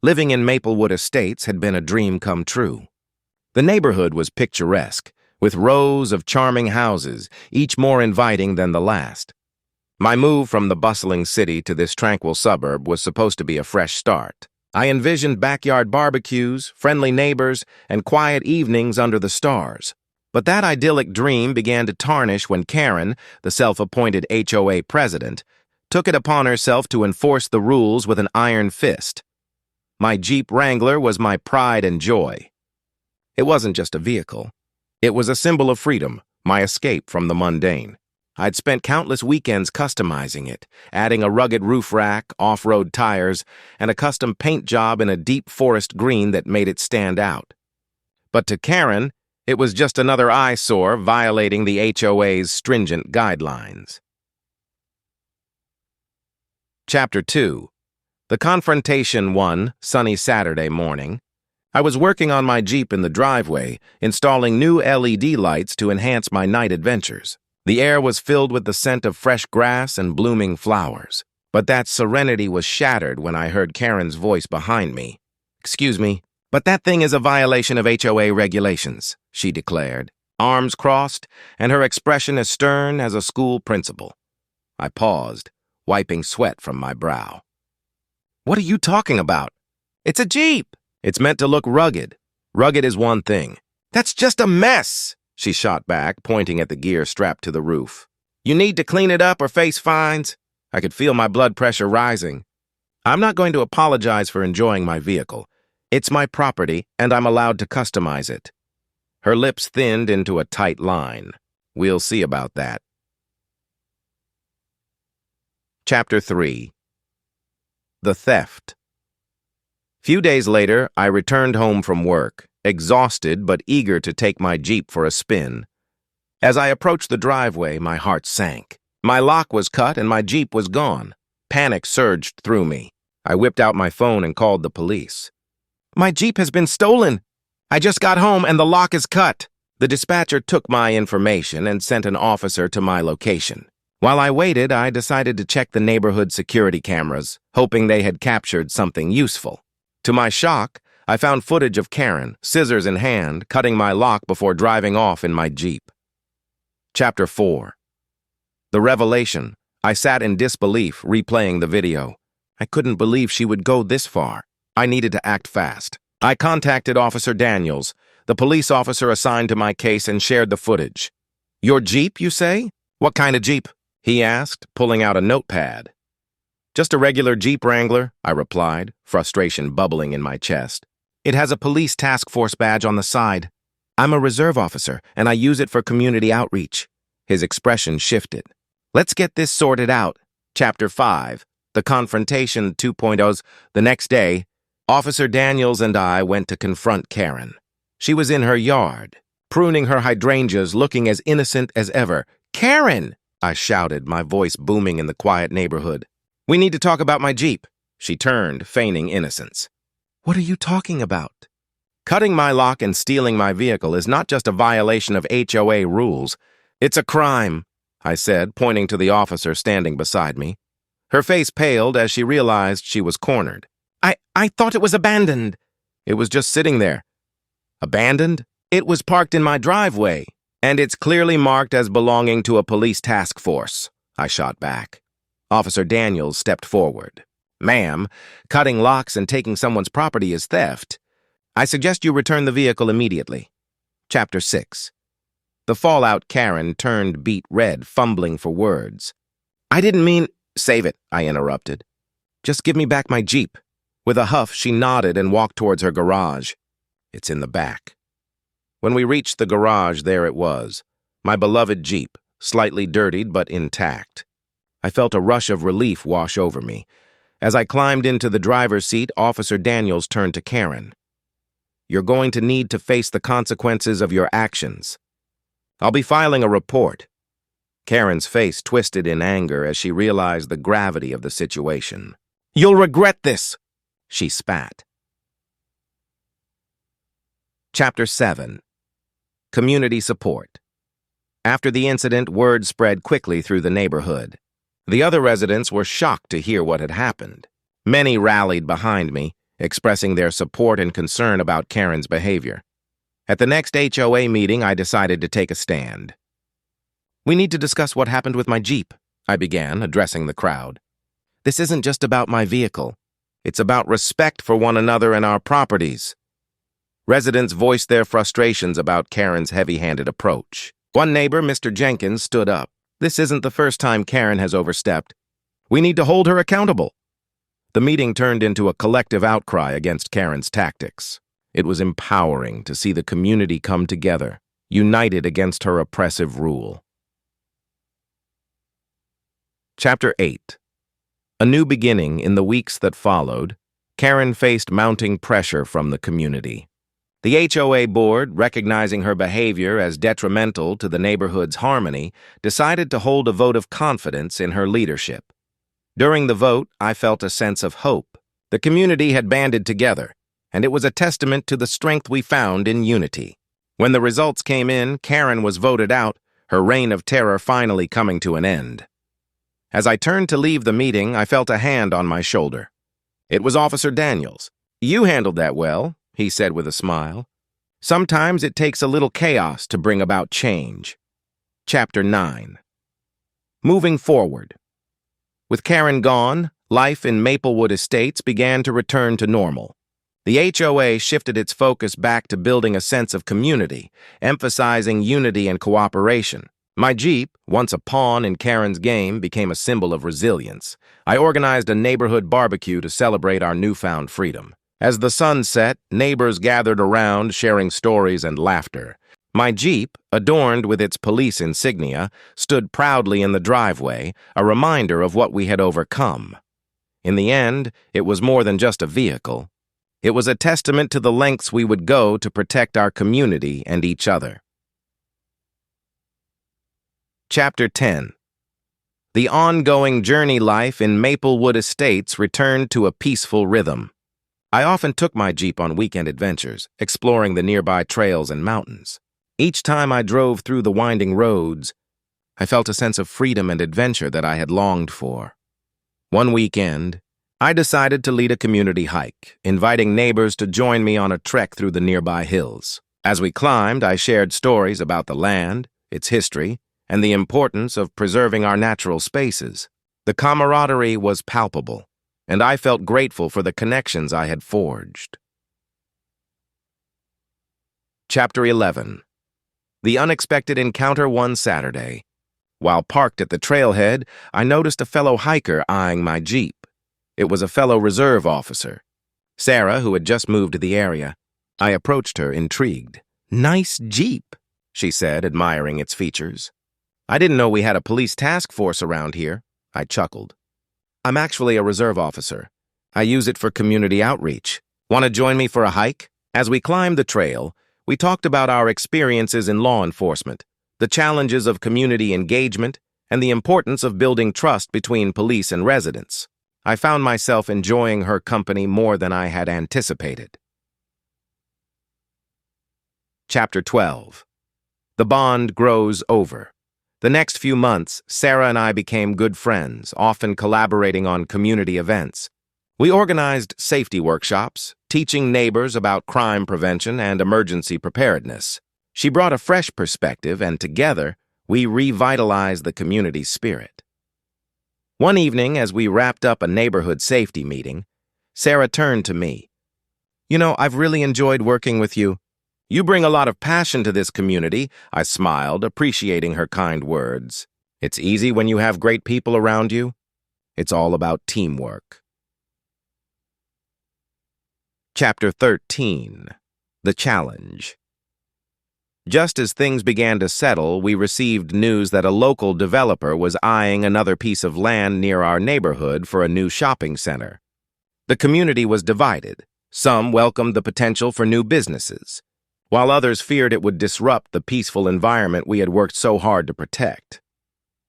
Living in Maplewood Estates had been a dream come true. The neighborhood was picturesque, with rows of charming houses, each more inviting than the last. My move from the bustling city to this tranquil suburb was supposed to be a fresh start. I envisioned backyard barbecues, friendly neighbors, and quiet evenings under the stars. But that idyllic dream began to tarnish when Karen, the self-appointed HOA president, took it upon herself to enforce the rules with an iron fist. My Jeep Wrangler was my pride and joy. It wasn't just a vehicle. It was a symbol of freedom, my escape from the mundane. I'd spent countless weekends customizing it, adding a rugged roof rack, off-road tires, and a custom paint job in a deep forest green that made it stand out. But to Karen, it was just another eyesore violating the HOA's stringent guidelines. Chapter 2. The confrontation one sunny Saturday morning. I was working on my Jeep in the driveway, installing new LED lights to enhance my night adventures. The air was filled with the scent of fresh grass and blooming flowers. But that serenity was shattered when I heard Karen's voice behind me. "Excuse me, but that thing is a violation of HOA regulations," she declared, arms crossed, and her expression as stern as a school principal. I paused, wiping sweat from my brow. "What are you talking about? It's a Jeep. It's meant to look rugged. Rugged is one thing." "That's just a mess," she shot back, pointing at the gear strapped to the roof. "You need to clean it up or face fines." I could feel my blood pressure rising. "I'm not going to apologize for enjoying my vehicle. It's my property, and I'm allowed to customize it." Her lips thinned into a tight line. "We'll see about that." Chapter 3. The Theft. Few days later, I returned home from work, exhausted but eager to take my Jeep for a spin. As I approached the driveway, my heart sank. My lock was cut and my Jeep was gone. Panic surged through me. I whipped out my phone and called the police. "My Jeep has been stolen. I just got home and the lock is cut." The dispatcher took my information and sent an officer to my location. While I waited, I decided to check the neighborhood security cameras, hoping they had captured something useful. To my shock, I found footage of Karen, scissors in hand, cutting my lock before driving off in my Jeep. Chapter 4. The revelation. I sat in disbelief, replaying the video. I couldn't believe she would go this far. I needed to act fast. I contacted Officer Daniels, the police officer assigned to my case, and shared the footage. "Your Jeep, you say? What kind of Jeep?" he asked, pulling out a notepad. "Just a regular Jeep Wrangler," I replied, frustration bubbling in my chest. "It has a police task force badge on the side. I'm a reserve officer, and I use it for community outreach." His expression shifted. "Let's get this sorted out." Chapter 5. The Confrontation 2.0's. The next day, Officer Daniels and I went to confront Karen. She was in her yard, pruning her hydrangeas, looking as innocent as ever. "Karen!" I shouted, my voice booming in the quiet neighborhood. "We need to talk about my Jeep." She turned, feigning innocence. "What are you talking about?" "Cutting my lock and stealing my vehicle is not just a violation of HOA rules. It's a crime," I said, pointing to the officer standing beside me. Her face paled as she realized she was cornered. I thought it was abandoned." "It was just sitting there." "Abandoned? It was parked in my driveway, and it's clearly marked as belonging to a police task force," I shot back. Officer Daniels stepped forward. "Ma'am, cutting locks and taking someone's property is theft. I suggest you return the vehicle immediately." Chapter 6. The fallout Karen turned beet red, fumbling for words. "I didn't mean—" "Save it," I interrupted. "Just give me back my Jeep." With a huff, she nodded and walked towards her garage. "It's in the back." When we reached the garage, there it was, my beloved Jeep, slightly dirtied but intact. I felt a rush of relief wash over me. As I climbed into the driver's seat, Officer Daniels turned to Karen. "You're going to need to face the consequences of your actions. I'll be filing a report." Karen's face twisted in anger as she realized the gravity of the situation. "You'll regret this," she spat. Chapter 7. Community Support. After the incident, word spread quickly through the neighborhood. The other residents were shocked to hear what had happened. Many rallied behind me, expressing their support and concern about Karen's behavior. At the next HOA meeting, I decided to take a stand. "We need to discuss what happened with my Jeep," I began, addressing the crowd. "This isn't just about my vehicle. It's about respect for one another and our properties." Residents voiced their frustrations about Karen's heavy-handed approach. One neighbor, Mr. Jenkins, stood up. "This isn't the first time Karen has overstepped. We need to hold her accountable." The meeting turned into a collective outcry against Karen's tactics. It was empowering to see the community come together, united against her oppressive rule. Chapter 8. A new beginning. In the weeks that followed, Karen faced mounting pressure from the community. The HOA board, recognizing her behavior as detrimental to the neighborhood's harmony, decided to hold a vote of confidence in her leadership. During the vote, I felt a sense of hope. The community had banded together, and it was a testament to the strength we found in unity. When the results came in, Karen was voted out, her reign of terror finally coming to an end. As I turned to leave the meeting, I felt a hand on my shoulder. It was Officer Daniels. "You handled that well," he said with a smile. "Sometimes it takes a little chaos to bring about change." Chapter 9. Moving forward. With Karen gone, life in Maplewood Estates began to return to normal. The HOA shifted its focus back to building a sense of community, emphasizing unity and cooperation. My Jeep, once a pawn in Karen's game, became a symbol of resilience. I organized a neighborhood barbecue to celebrate our newfound freedom. As the sun set, neighbors gathered around, sharing stories and laughter. My Jeep, adorned with its police insignia, stood proudly in the driveway, a reminder of what we had overcome. In the end, it was more than just a vehicle. It was a testament to the lengths we would go to protect our community and each other. Chapter 10. The ongoing journey life in Maplewood Estates returned to a peaceful rhythm. I often took my Jeep on weekend adventures, exploring the nearby trails and mountains. Each time I drove through the winding roads, I felt a sense of freedom and adventure that I had longed for. One weekend, I decided to lead a community hike, inviting neighbors to join me on a trek through the nearby hills. As we climbed, I shared stories about the land, its history, and the importance of preserving our natural spaces. The camaraderie was palpable, and I felt grateful for the connections I had forged. Chapter 11. The unexpected encounter one Saturday. While parked at the trailhead, I noticed a fellow hiker eyeing my Jeep. It was a fellow reserve officer, Sarah, who had just moved to the area. I approached her, intrigued. "Nice Jeep," she said, admiring its features. "I didn't know we had a police task force around here," I chuckled. "I'm actually a reserve officer. I use it for community outreach. Want to join me for a hike?" As we climbed the trail, we talked about our experiences in law enforcement, the challenges of community engagement, and the importance of building trust between police and residents. I found myself enjoying her company more than I had anticipated. Chapter 12. The bond grows over. The next few months, Sarah and I became good friends, often collaborating on community events. We organized safety workshops, teaching neighbors about crime prevention and emergency preparedness. She brought a fresh perspective, and together, we revitalized the community's spirit. One evening, as we wrapped up a neighborhood safety meeting, Sarah turned to me. "You know, I've really enjoyed working with you. You bring a lot of passion to this community," I smiled, appreciating her kind words. "It's easy when you have great people around you. It's all about teamwork." Chapter 13. The Challenge. Just as things began to settle, we received news that a local developer was eyeing another piece of land near our neighborhood for a new shopping center. The community was divided. Some welcomed the potential for new businesses, while others feared it would disrupt the peaceful environment we had worked so hard to protect.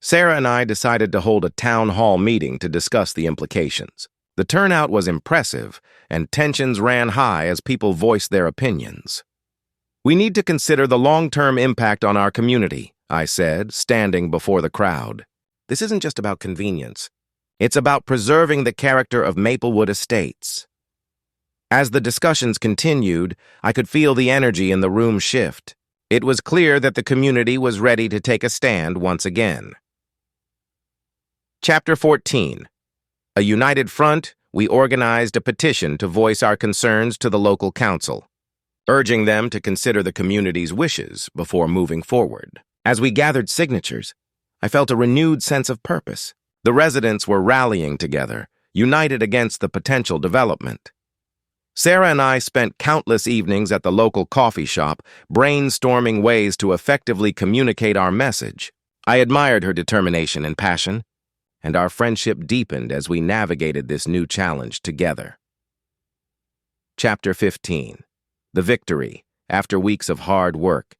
Sarah and I decided to hold a town hall meeting to discuss the implications. The turnout was impressive, and tensions ran high as people voiced their opinions. "We need to consider the long-term impact on our community," I said, standing before the crowd. "This isn't just about convenience. It's about preserving the character of Maplewood Estates." As the discussions continued, I could feel the energy in the room shift. It was clear that the community was ready to take a stand once again. Chapter 14. A united front, we organized a petition to voice our concerns to the local council, urging them to consider the community's wishes before moving forward. As we gathered signatures, I felt a renewed sense of purpose. The residents were rallying together, united against the potential development. Sarah and I spent countless evenings at the local coffee shop, brainstorming ways to effectively communicate our message. I admired her determination and passion, and our friendship deepened as we navigated this new challenge together. Chapter 15. The victory, after weeks of hard work.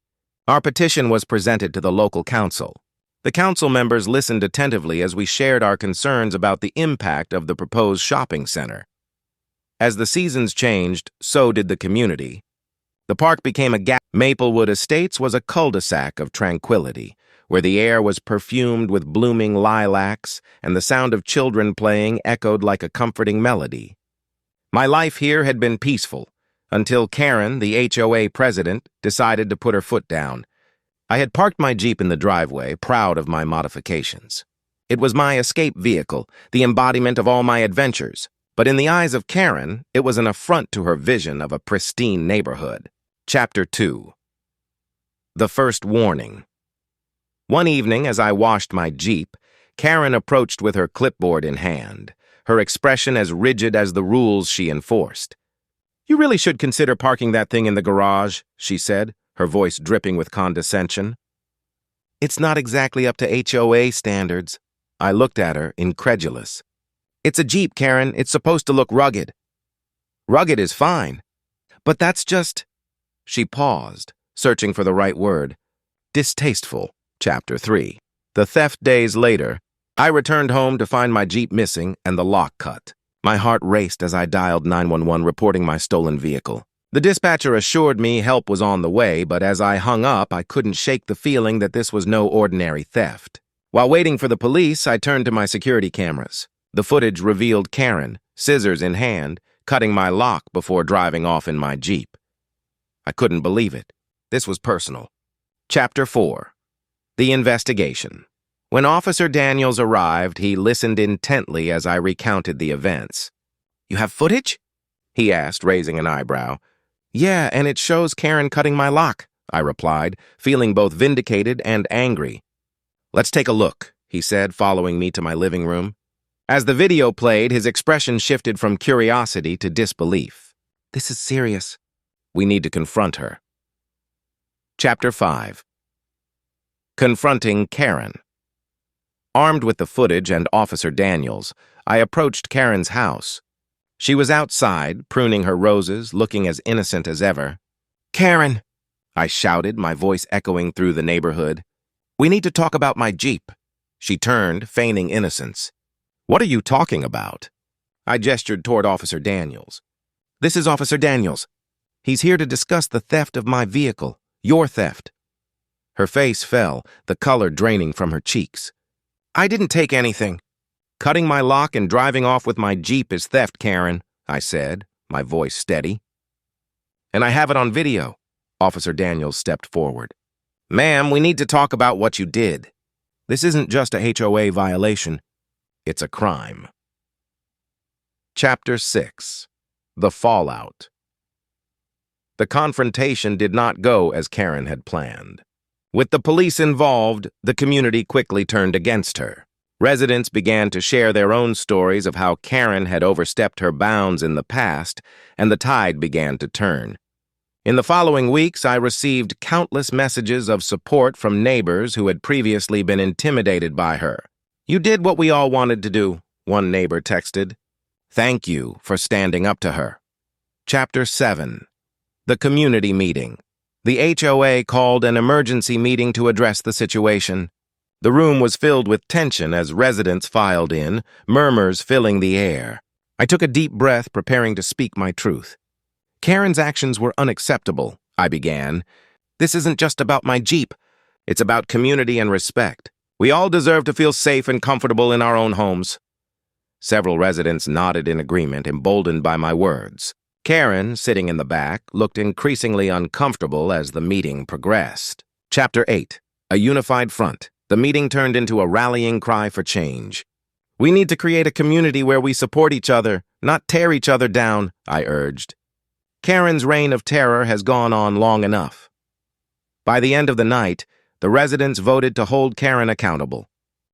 Our petition was presented to the local council. The council members listened attentively as we shared our concerns about the impact of the proposed shopping center. As the seasons changed, so did the community. The park became a gap. Maplewood Estates was a cul-de-sac of tranquility, where the air was perfumed with blooming lilacs and the sound of children playing echoed like a comforting melody. My life here had been peaceful, until Karen, the HOA president, decided to put her foot down. I had parked my Jeep in the driveway, proud of my modifications. It was my escape vehicle, the embodiment of all my adventures. But in the eyes of Karen, it was an affront to her vision of a pristine neighborhood. Chapter 2. The First Warning. One evening, as I washed my Jeep, Karen approached with her clipboard in hand, her expression as rigid as the rules she enforced. "You really should consider parking that thing in the garage," she said, her voice dripping with condescension. "It's not exactly up to HOA standards." I looked at her, incredulous. "It's a Jeep, Karen. It's supposed to look rugged." "Rugged is fine. But that's just—" She paused, searching for the right word. Distasteful. Chapter 3. The theft days later, I returned home to find my Jeep missing and the lock cut. My heart raced as I dialed 911 reporting my stolen vehicle. The dispatcher assured me help was on the way, but as I hung up, I couldn't shake the feeling that this was no ordinary theft. While waiting for the police, I turned to my security cameras. The footage revealed Karen, scissors in hand, cutting my lock before driving off in my Jeep. I couldn't believe it. This was personal. Chapter 4. The Investigation. When Officer Daniels arrived, he listened intently as I recounted the events. "You have footage?" he asked, raising an eyebrow. "Yeah, and it shows Karen cutting my lock," I replied, feeling both vindicated and angry. "Let's take a look," he said, following me to my living room. As the video played, his expression shifted from curiosity to disbelief. "This is serious. We need to confront her." Chapter 5. Confronting Karen. Armed with the footage and Officer Daniels, I approached Karen's house. She was outside, pruning her roses, looking as innocent as ever. "Karen!" I shouted, my voice echoing through the neighborhood. "We need to talk about my Jeep." She turned, feigning innocence. "What are you talking about?" I gestured toward Officer Daniels. "This is Officer Daniels. He's here to discuss the theft of my vehicle, your theft." Her face fell, the color draining from her cheeks. "I didn't take anything." "Cutting my lock and driving off with my Jeep is theft, Karen," I said, my voice steady. "And I have it on video." Officer Daniels stepped forward. "Ma'am, we need to talk about what you did. This isn't just a HOA violation. It's a crime." Chapter 6. The Fallout. The confrontation did not go as Karen had planned. With the police involved, the community quickly turned against her. Residents began to share their own stories of how Karen had overstepped her bounds in the past, and the tide began to turn. In the following weeks, I received countless messages of support from neighbors who had previously been intimidated by her. "You did what we all wanted to do," one neighbor texted. "Thank you for standing up to her." Chapter 7. The Community Meeting. The HOA called an emergency meeting to address the situation. The room was filled with tension as residents filed in, murmurs filling the air. I took a deep breath, preparing to speak my truth. "Karen's actions were unacceptable," I began. "This isn't just about my Jeep. It's about community and respect. We all deserve to feel safe and comfortable in our own homes." Several residents nodded in agreement, emboldened by my words. Karen, sitting in the back, looked increasingly uncomfortable as the meeting progressed. Chapter 8. A Unified Front. The meeting turned into a rallying cry for change. "We need to create a community where we support each other, not tear each other down," I urged. Karen's reign of terror has gone on long enough. By the end of the night, the residents voted to hold Karen accountable.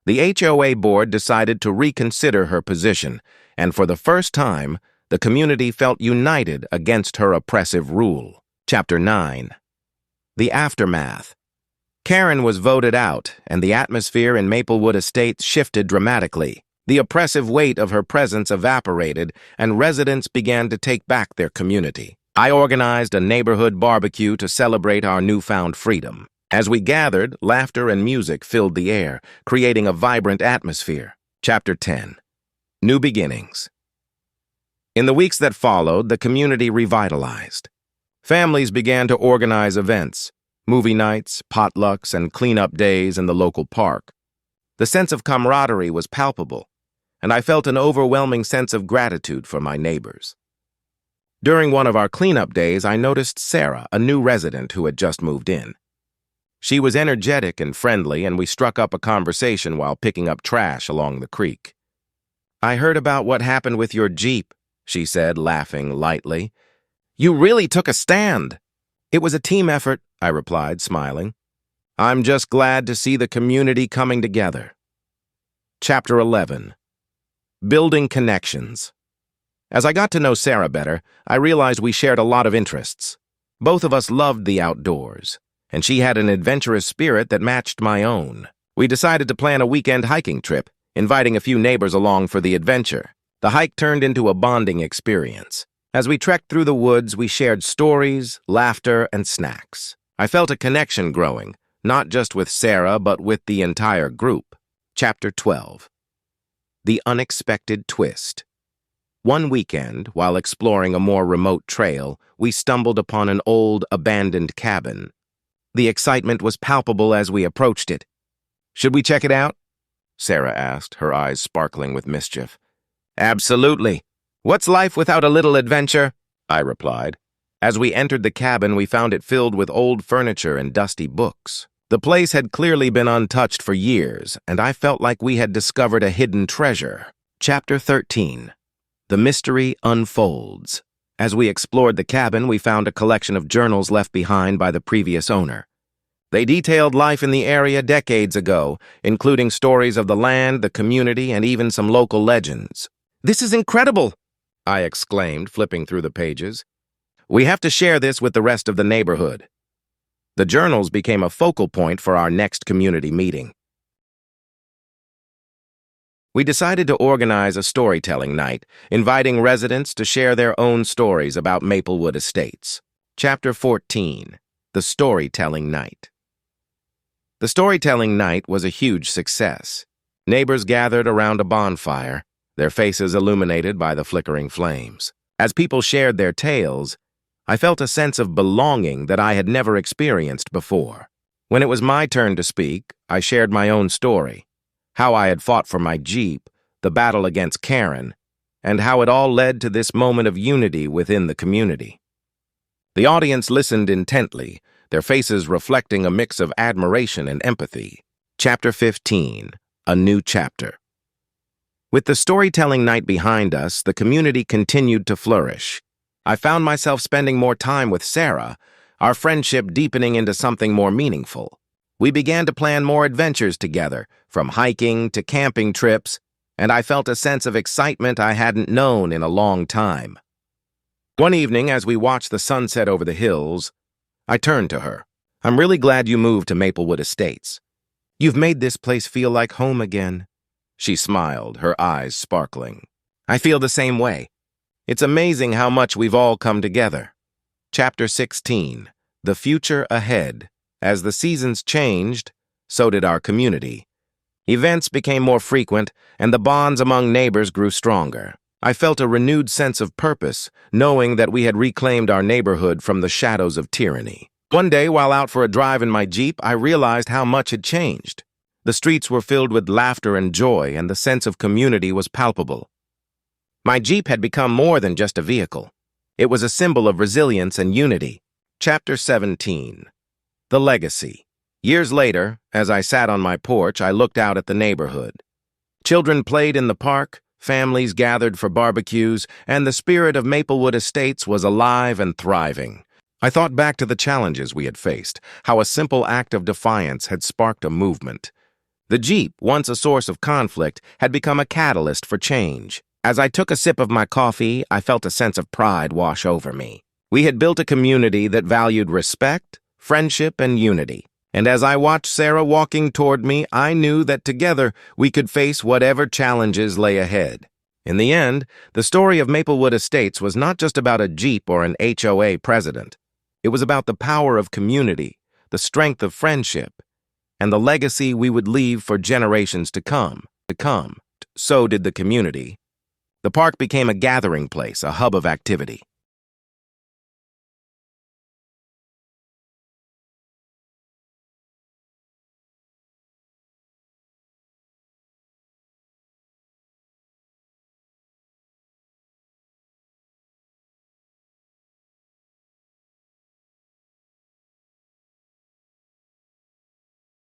The HOA board decided to reconsider her position, and for the first time, the community felt united against her oppressive rule. Chapter 9. The Aftermath. Karen was voted out, and the atmosphere in Maplewood Estates shifted dramatically. The oppressive weight of her presence evaporated, and residents began to take back their community. I organized a neighborhood barbecue to celebrate our newfound freedom. As we gathered, laughter and music filled the air, creating a vibrant atmosphere. Chapter 10. New Beginnings. In the weeks that followed, the community revitalized. Families began to organize events, movie nights, potlucks, and cleanup days in the local park. The sense of camaraderie was palpable, and I felt an overwhelming sense of gratitude for my neighbors. During one of our cleanup days, I noticed Sarah, a new resident who had just moved in. She was energetic and friendly, and we struck up a conversation while picking up trash along the creek. "I heard about what happened with your Jeep," she said, laughing lightly. "You really took a stand." "It was a team effort," I replied, smiling. "I'm just glad to see the community coming together." Chapter 11. Building Connections. As I got to know Sarah better, I realized we shared a lot of interests. Both of us loved the outdoors, and she had an adventurous spirit that matched my own. We decided to plan a weekend hiking trip, inviting a few neighbors along for the adventure. The hike turned into a bonding experience. As we trekked through the woods, we shared stories, laughter, and snacks. I felt a connection growing, not just with Sarah, but with the entire group. Chapter 12. The Unexpected Twist. One weekend, while exploring a more remote trail, we stumbled upon an old, abandoned cabin. The excitement was palpable as we approached it. "Should we check it out?" Sarah asked, her eyes sparkling with mischief. "Absolutely. What's life without a little adventure?" I replied. As we entered the cabin, we found it filled with old furniture and dusty books. The place had clearly been untouched for years, and I felt like we had discovered a hidden treasure. Chapter 13. The Mystery Unfolds. As we explored the cabin, we found a collection of journals left behind by the previous owner. They detailed life in the area decades ago, including stories of the land, the community, and even some local legends. "This is incredible!" I exclaimed, flipping through the pages. "We have to share this with the rest of the neighborhood." The journals became a focal point for our next community meeting. We decided to organize a storytelling night, inviting residents to share their own stories about Maplewood Estates. Chapter 14. The Storytelling Night. The storytelling night was a huge success. Neighbors gathered around a bonfire, their faces illuminated by the flickering flames. As people shared their tales, I felt a sense of belonging that I had never experienced before. When it was my turn to speak, I shared my own story. How I had fought for my Jeep, the battle against Karen, and how it all led to this moment of unity within the community. The audience listened intently, their faces reflecting a mix of admiration and empathy. Chapter 15. A New Chapter. With the storytelling night behind us, the community continued to flourish. I found myself spending more time with Sarah, our friendship deepening into something more meaningful. We began to plan more adventures together, from hiking to camping trips, and I felt a sense of excitement I hadn't known in a long time. One evening, as we watched the sunset over the hills, I turned to her. "I'm really glad you moved to Maplewood Estates. You've made this place feel like home again." She smiled, her eyes sparkling. "I feel the same way. It's amazing how much we've all come together." Chapter 16. The Future Ahead. As the seasons changed, so did our community. Events became more frequent, and the bonds among neighbors grew stronger. I felt a renewed sense of purpose, knowing that we had reclaimed our neighborhood from the shadows of tyranny. One day, while out for a drive in my Jeep, I realized how much had changed. The streets were filled with laughter and joy, and the sense of community was palpable. My Jeep had become more than just a vehicle. It was a symbol of resilience and unity. Chapter 17. The Legacy. Years later, as I sat on my porch, I looked out at the neighborhood. Children played in the park, families gathered for barbecues, and the spirit of Maplewood Estates was alive and thriving. I thought back to the challenges we had faced, how a simple act of defiance had sparked a movement. The Jeep, once a source of conflict, had become a catalyst for change. As I took a sip of my coffee, I felt a sense of pride wash over me. We had built a community that valued respect, friendship, and unity. And as I watched Sarah walking toward me, I knew that together we could face whatever challenges lay ahead. In the end, the story of Maplewood Estates was not just about a Jeep or an HOA president. It was about the power of community, the strength of friendship, and the legacy we would leave for generations to come. So did the community. The park became a gathering place, a hub of activity.